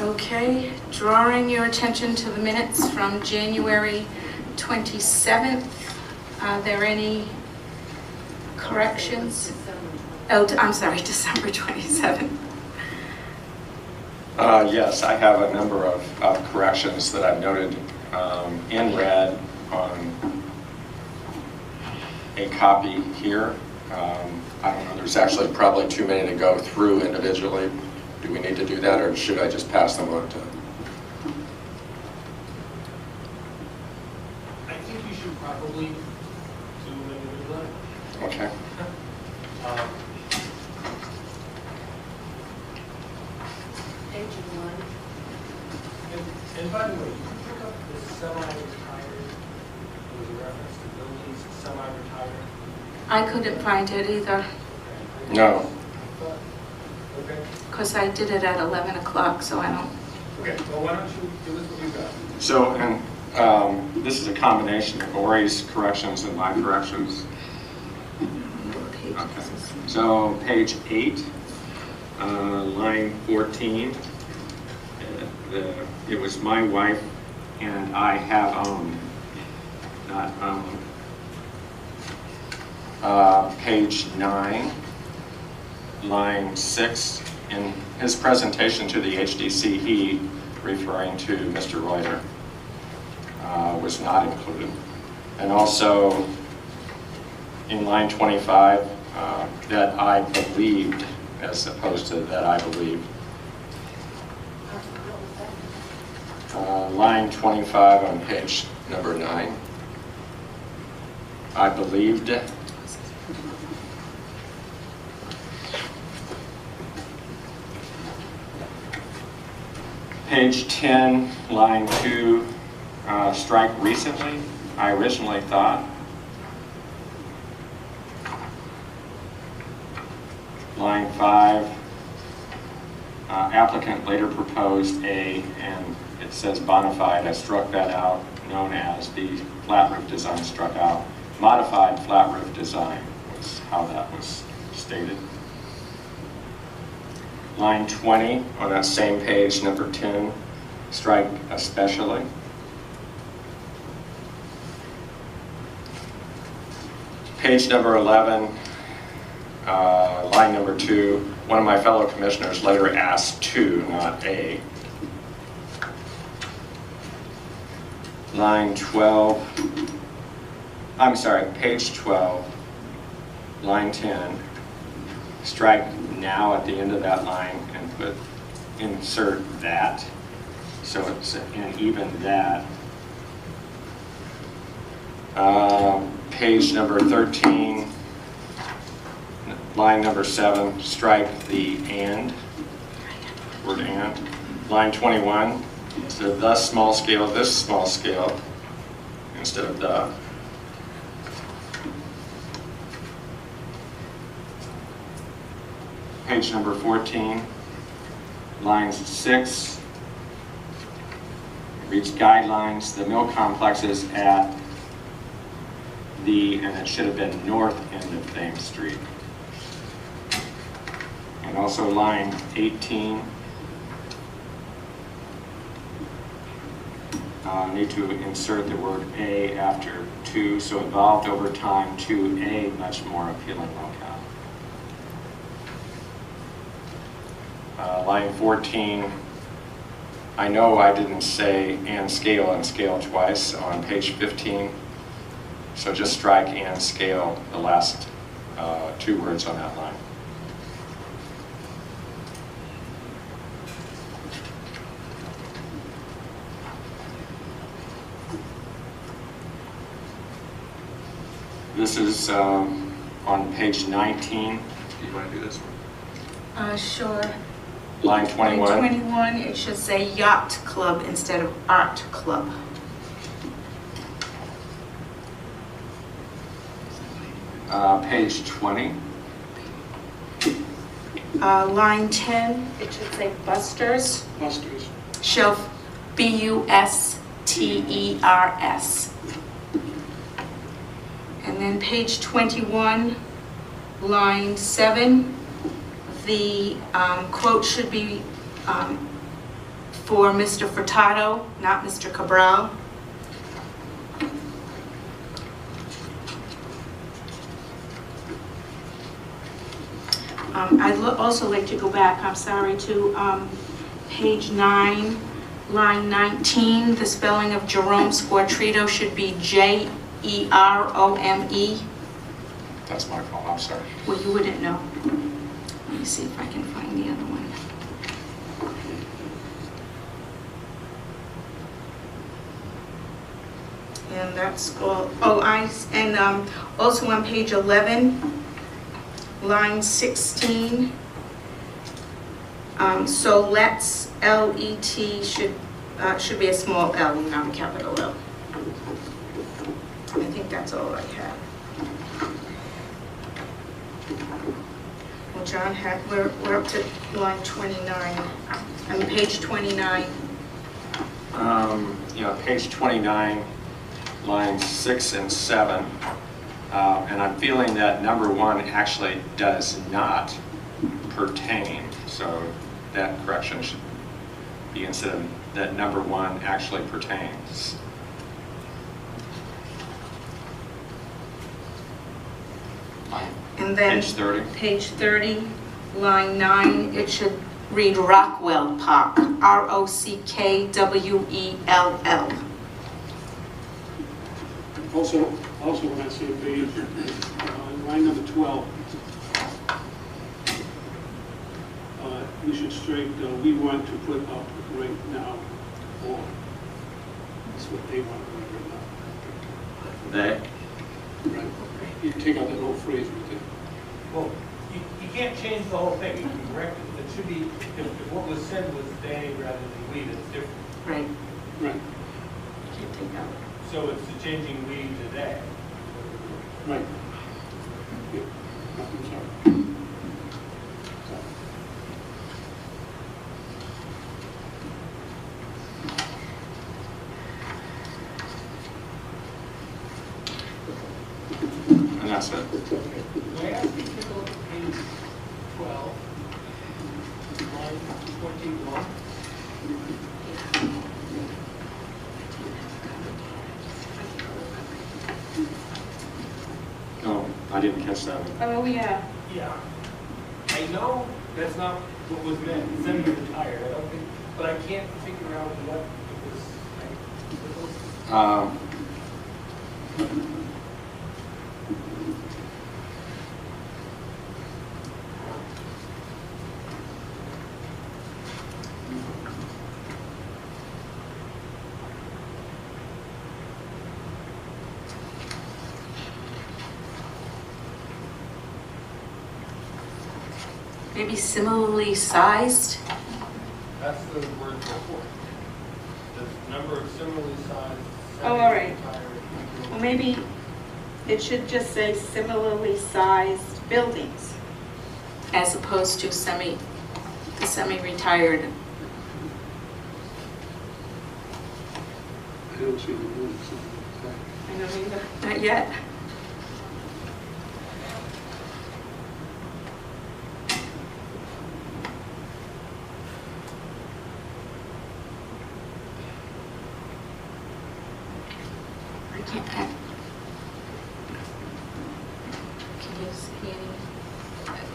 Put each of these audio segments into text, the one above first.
Okay, drawing your attention to the minutes from January 27th. Are there any corrections? Oh, I'm sorry, December 27th. Yes, I have a number of corrections that I've noted in red on a copy here. I don't know, there's actually probably too many to go through individually. Do we need to do that, or should I just pass them on to? I think you should probably do them individually. Okay. Page 1. And by the way, you can pick up the semi-retired, there was a reference to buildings, semi-retired. I couldn't find it either, No. Okay. because I did it at 11 o'clock, so I don't... Okay, well, why don't you give us what you got? So, and this is a combination of Ori's corrections and my corrections. What page Okay. is this? So, page 8, line 14. It was my wife and I have owned, not owned. Page 9, line 6. In his presentation to the HDC, he, referring to Mr. Reuter, was not included. And also in line 25, that I believed, as opposed to that I believed. Line 25 on page number 9. I believed. Page 10, line 2, strike recently. I originally thought. Line 5, applicant later proposed a, and it says bona fide. I struck that out, known as the flat roof design struck out. Modified flat roof design was how that was stated. Line 20 on that same page, number 10, strike especially. Page number 11, line number 2, one of my fellow commissioners later asked to, not a. Line 12, I'm sorry, page 12, line 10, strike now at the end of that line and put insert that, so it's an even that. Page number 13, line number 7, strike the and, word and. Line 21, so the small scale, this small scale, instead of the. Page number 14, lines 6, reads guidelines, the mill complexes at the, and it should have been north end of Thames Street. And also line 18, need to insert the word a after to, so evolved over time to a much more appealing locale. Line 14, I know I didn't say and scale twice on page 15, so just strike and scale the last 2 words on that line. This is on page 19. Do you want to do this one? Sure. Line 21. Line 21, it should say Yacht Club instead of Art Club. Page 20. Line 10, it should say Busters. Busters. Shelf, Busters. And then page 21, line 7, the quote should be for Mr. Furtado, not Mr. Cabral. I'd also like to go back, I'm sorry, to page 9, line 19. The spelling of Jerome Squartrito should be Jerome. That's my fault, I'm sorry. Well, you wouldn't know. Let me see if I can find the other one. And that's all. Oh, also on page 11, line 16. So let's, L-E-T should be a small L, not a capital L. I think that's all I have. Well, John had, we're up to line 29, I mean page 29. Yeah, page 29, lines 6 and 7. And I'm feeling that number 1 actually does not pertain. So that correction should be instead of that number 1 actually pertains. And then page 30, line 9, it should read Rockwell Park, R-O-C-K-W-E-L-L. Also when I see a page, line number 12, we should strike, we want to put up right now, or that's what they want to put right now. They? Right. You take out that whole phrase right there. Well, you can't change the whole thing, you can correct it. It should be, if what was said was they rather than we, that's different. Right. Right. You can't take out. So it's the changing we to they. Right. Yeah. I'm sorry. And that's it. May I ask you to go to page 12, line 21? Oh, I didn't catch that. Oh, yeah. Yeah. I know that's not what was meant, semi-retired, I don't think, but I can't figure out what it was like. Maybe similarly sized? That's the word before. The number of similarly sized. Oh, all right. semi-retired Well, maybe it should just say similarly sized buildings as opposed to semi-retired. I don't see the words. I know either. Not yet. Can you see any?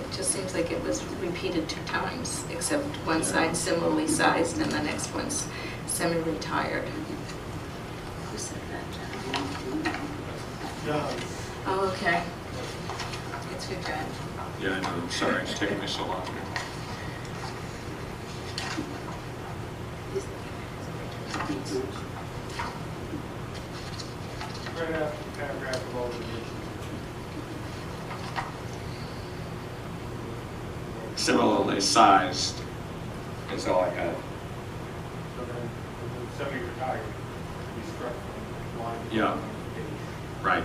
It just seems like it was repeated 2 times, except one side similarly sized and the next one's semi-retired. Who said that, John? John. Oh, okay. It's good, John. Yeah, I know. Sorry, it's taking me so long. Right after the paragraph of all the Similarly sized is all I got. So then, the semi-retired, we struck from line. Yeah. Right.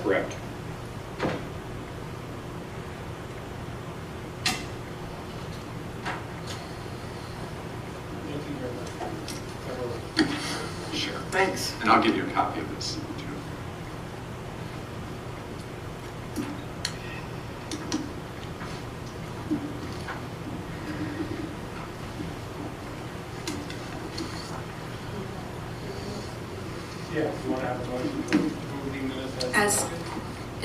Correct. Thank you very much. Sure. Thanks. And I'll give you a copy of this too. Yeah, you want to have a motion to approve the minutes As- corrected?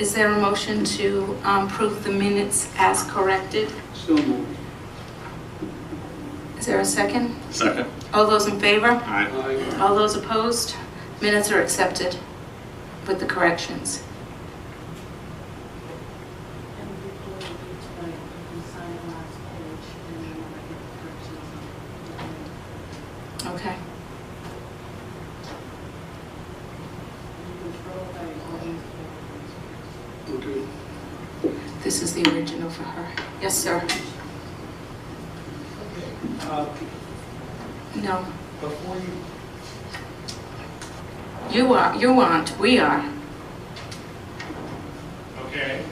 Is there a motion to approve the minutes as corrected? So moved. Is there a second? Second. All those in favor? Aye. Aye. All those opposed? Minutes are accepted with the corrections. And before we do tonight, you can sign the last page and then when I get the corrections. Okay. You can throw away all these papers. Okay. This is the original for her. Yes, sir. Okay. No. Before you, You aren't. We are. okay,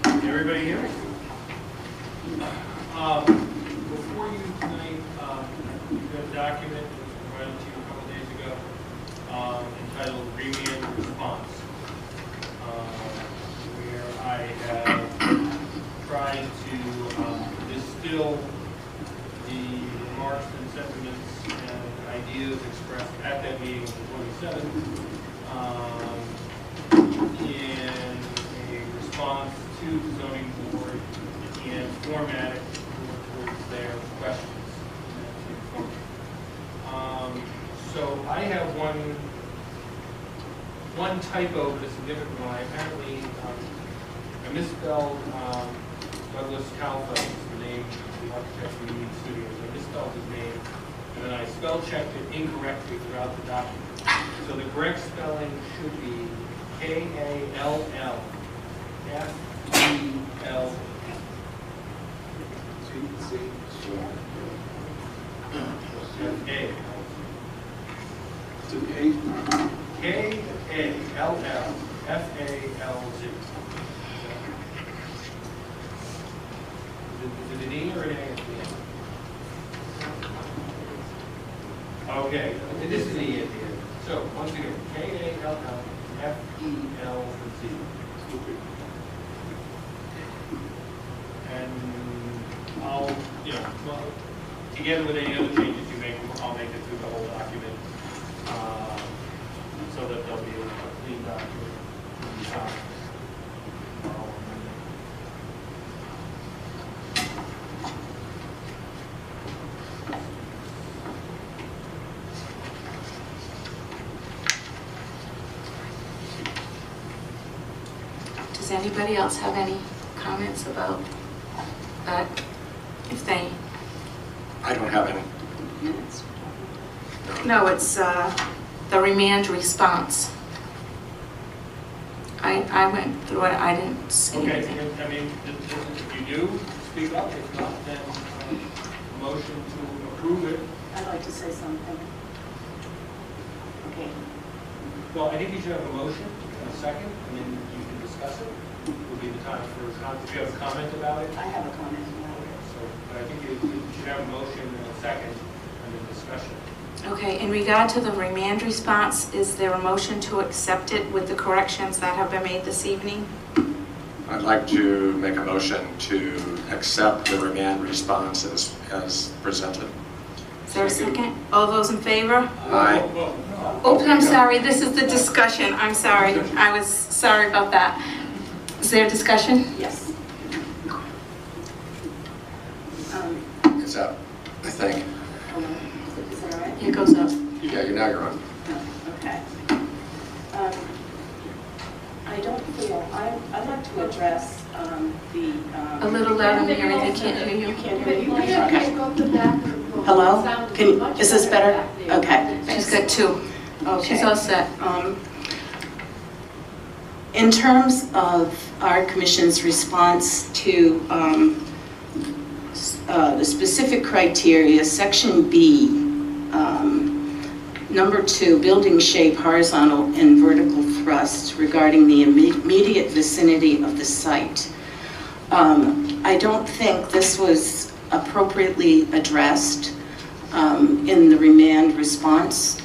everybody here? Before you tonight, you have a document that was provided to you a couple days ago entitled Remand Response, where I have tried to distill the remarks and sentiments and ideas expressed at that meeting on the 27th in a response to the zoning board and format it towards their questions. So I have one typo, but a significant one. I apparently I misspelled Douglas Calfa, is the name of the architect from Union Studios. I misspelled his name, and then I spell checked it incorrectly throughout the document. So the correct spelling should be Kallfel. It's an A. Kallfalz. Is it an E or an A at the end? Okay, this is an E at the end. So, once again, Kallfelz. And I'll, well, together with any other changes you make, I'll make it through the whole document, so that there'll be a clean document. Does anybody else have any comments about that? If they, I don't have any. Minutes. no, it's the remand response. I went through it. I didn't see Okay, anything. I mean, if you do, speak up. If not, then motion to approve it. I'd like to say something. Okay. Well, I think you should have a motion and a second, and then you can discuss it. Will be the time for, if you have a comment about it. I have a comment. So, but I think you should have a motion and a second, and then discussion. Okay, in regard to the remand response, is there a motion to accept it with the corrections that have been made this evening? I'd like to make a motion to accept the remand response as presented. Is there a second? All those in favor? Aye. Oops, I'm sorry, this is the discussion. I'm sorry. I was sorry about that. Is there discussion? Yes. Is that, I think, Hold on. Is that all right? It goes up. yeah, now you're on. No, okay. I don't feel, I'd like to address the. A little louder, Mary, they can't hear You you. can't hear me? You can Okay. go to that room. Hello? Sound Can, much is this better? back there. Okay. She's got two. Okay. She's all set. In terms of our commission's response to the specific criteria, section B, number 2, building shape, horizontal and vertical thrust regarding the immediate vicinity of the site. I don't think this was appropriately addressed in the remand response.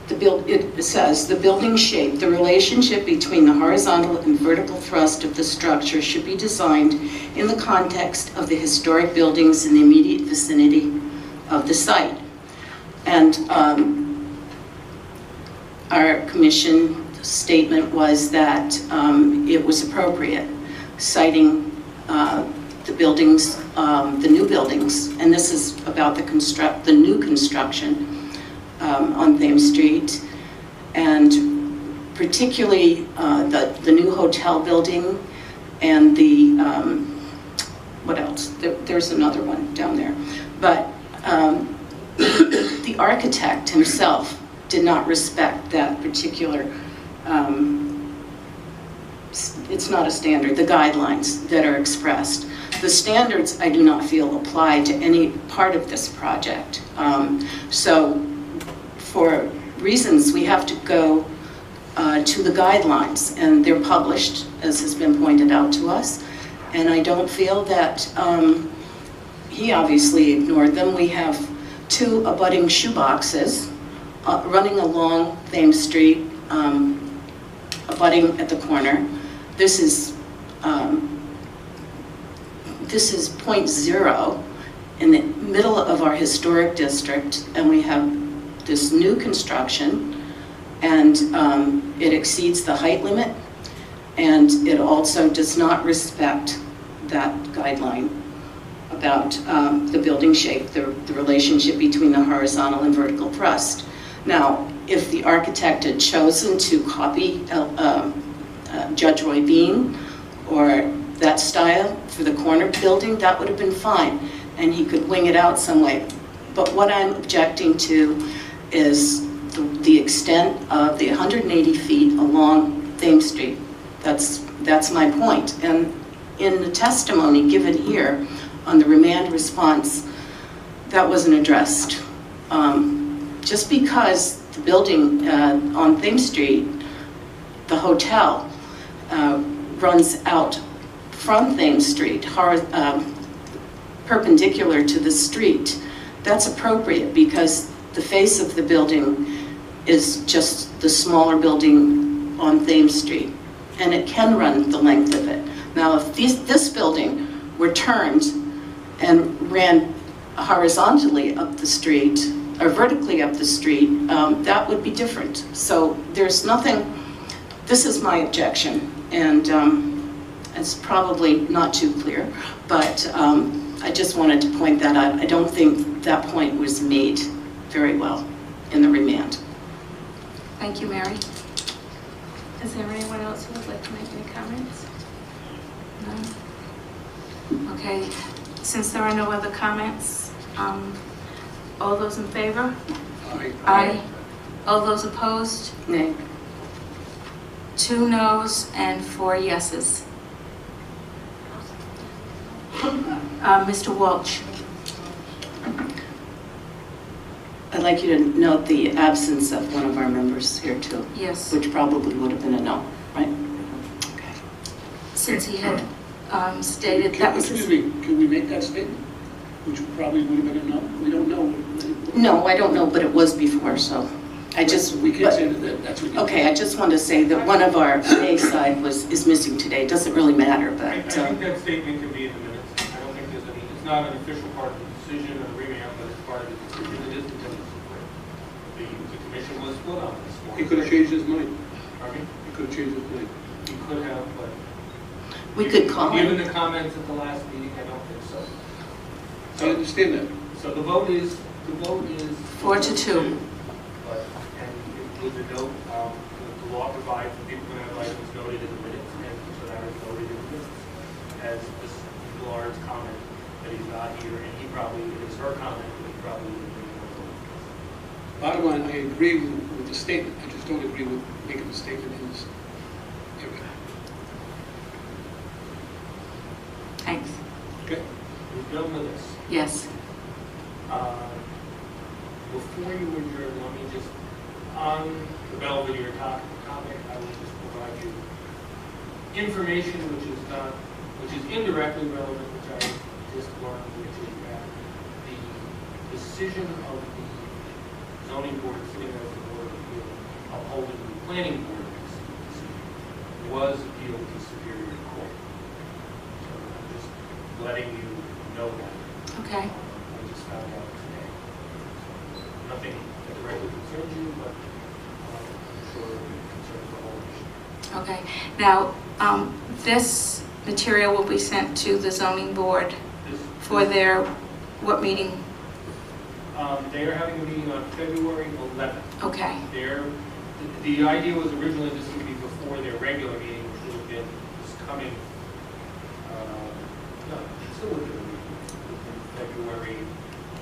It says, the building shape, the relationship between the horizontal and vertical thrust of the structure should be designed in the context of the historic buildings in the immediate vicinity of the site. And our commission statement was that it was appropriate, citing the buildings, the new buildings, and this is about the new construction on Thames Street, and particularly the new hotel building and the, what else? There's another one down there. But the architect himself did not respect that particular, it's not a standard, the guidelines that are expressed. The standards, I do not feel, apply to any part of this project. So for reasons, we have to go to the guidelines, and they're published, as has been pointed out to us. And I don't feel that he obviously ignored them. We have 2 abutting shoeboxes running along Thames Street, abutting at the corner. This is .0 in the middle of our historic district, and we have this new construction, and it exceeds the height limit, and it also does not respect that guideline about the building shape, the relationship between the horizontal and vertical thrust. Now, if the architect had chosen to copy Judge Roy Bean or that style for the corner building, that would have been fine, and he could wing it out some way. But what I'm objecting to is the extent of the 180 feet along Thames Street. That's my point. And in the testimony given here on the remand response, that wasn't addressed. Just because the building on Thames Street, the hotel, runs out from Thames Street, perpendicular to the street, that's appropriate because the face of the building is just the smaller building on Thames Street, and it can run the length of it. Now, if this building were turned and ran horizontally up the street, or vertically up the street, that would be different. So there's nothing, this is my objection, and it's probably not too clear, but I just wanted to point that out. I don't think that point was made very well in the remand. Thank you, Mary. Is there anyone else who would like to make any comments? No? Okay, since there are no other comments, all those in favor? Aye. Aye. All those opposed? Nay. 2 noes and 4 yeses. Mr. Walsh. I'd like you to note the absence of one of our members here too. Yes. Which probably would have been a no, right? Okay. Since he had stated that was his... Excuse me, can we make that statement? Which probably would have been a no? We don't know. No, I don't know, but it was before, so I just... We can't say that's what you... Okay, I just want to say that one of our A side is missing today. It doesn't really matter, but... I think that statement can be in the minutes. I don't think there's any, it's not an official part of the decision or the remand, but it's part of the decision. It is because the commission was split on this one. He could have changed his mind. Pardon me? He could have changed his mind. He could have, but... We could call Given him. the comments at the last meeting, I don't think so. I understand that. So the vote is 4 to 2. But, and with the note, the law provides that people can have items noted in the minutes, and so that is noted in the minutes as this Millard's comment that he's not here, and he probably, it is her comment, but he probably would bring it up. Bottom line, I agree with the statement. I just don't agree with making the statement in this area. Thanks. Okay? We're done with this. Yes. Before you adjourn, let me just, on the Belvedere topic, I will just provide you information which is indirectly relevant, which I just learned, which is that the decision of the zoning board sitting as the board of appeal upholding the planning board decision was appealed to Superior Court. So I'm just letting you know that. Okay. I just found out today. Nothing that directly concerns you, but sure it concerns the whole issue. Okay. Now, this material will be sent to the zoning board for their, what meeting? They are having a meeting on February 11th. Okay. The idea was originally this would be before their regular meeting, which would have been this coming, no, it still would have been in February.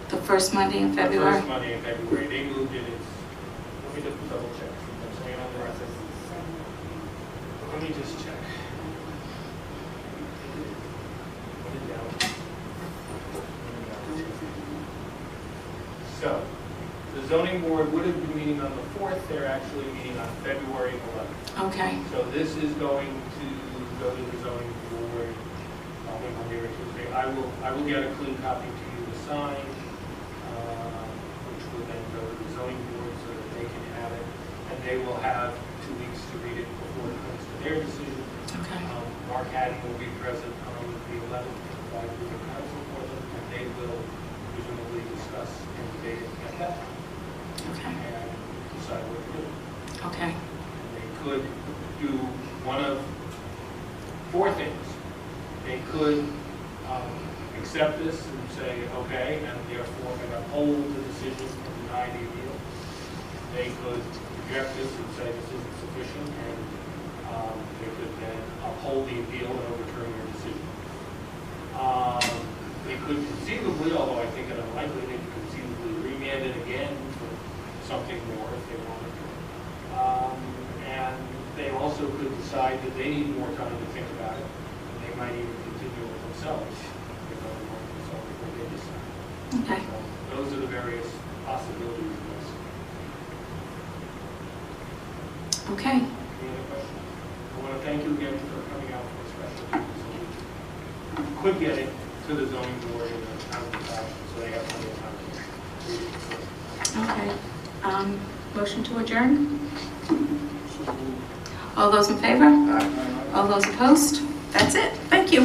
The first Monday in February? The first Monday in February. They moved it, let me just double check. I'm saying on the record. Let me just check. So, the zoning board would have been meeting on the 4th, they're actually meeting on February 11th. Okay. So this is going to go to the zoning board on Monday or Tuesday. I will get a clean copy to you to sign, which will then go to the zoning board so that they can have it. And they will have 2 weeks to read it before it comes to their decision. Okay. Mark Haddon will be present on the 11th to provide legal counsel for them, and they will presumably discuss and debate it at that time. Okay. And decide what to do. Okay. They could do one of 4 things. They could accept this and say, okay, and therefore uphold the decision and deny the appeal. They could reject this and say this isn't sufficient, and they could then uphold the appeal and overturn your decision. They could conceivably, although I think it unlikely, they could conceivably remand it again for something more if they wanted to. And they also could decide that they need more time to think about it, and they might even continue it themselves if they want to consult before they decide. Okay. So those are the various possibilities of this. Okay. Any other questions? I want to thank you again for coming out for a special meeting so we could get it to the zoning board in a timely fashion, so they have plenty of time to read it. Okay. Motion to adjourn? All those in favor? All those opposed? That's it. Thank you.